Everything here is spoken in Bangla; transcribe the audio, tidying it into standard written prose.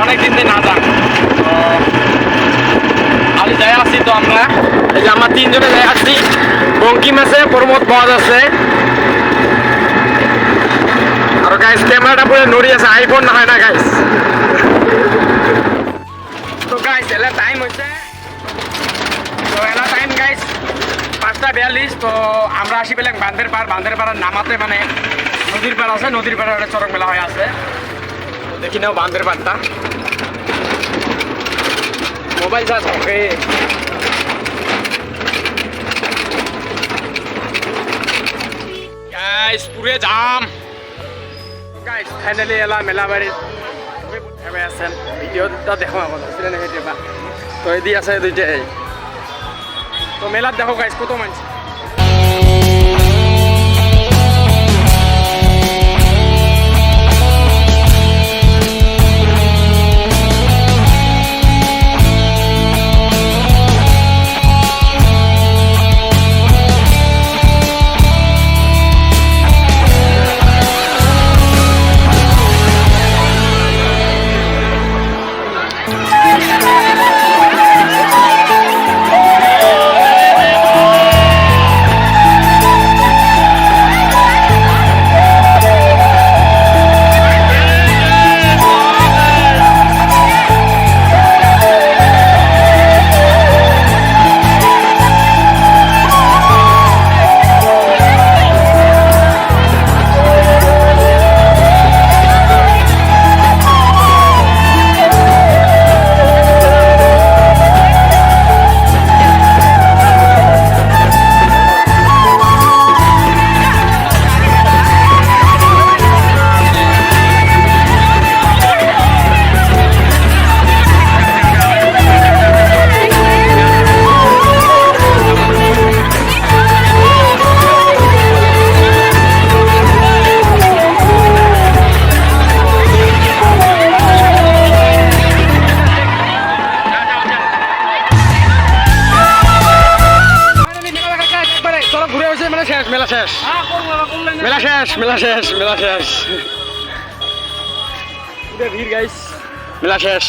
অনেকদিন ধরে না যান। তো আজ যাই আসছি, তো আমরা এই যে আমরা তিনজনে যাই আসছি। বঙ্কিম আছে, প্রমোদ বজ আছে, আর গাইস ক্যামেরাটা পুরো নড়ি আছে, আইফোন না হয় না গাইস। তো গাইস এলা টাইম হচ্ছে, তো এলা টাইম গাইস 5:42। তো আমরা আসি পেলাম বান্ধের পাড়ার নামাতে মানে নদীর পাড় আছে, নদীর পাড়ে একটা চরক মেলা হয়ে আছে। তো দেখি নাও বান্ধের পাড়টা, মোবাইল চার্জ হবে। গাইস পুরে জাম গাইস, ফাইনালি এলা মেলা বাড়ি সবাই আছেন। ভিডিওটা দেখো আমার দেবা। তো এদি আছে দুইটাই, তো মেলার দেখো গাইস কত মানুষ। মেলা শেষ, মেলা শেষ, মেলা শেষ, মেলা শেষ, মেলা শেষ, মেলা শেষ।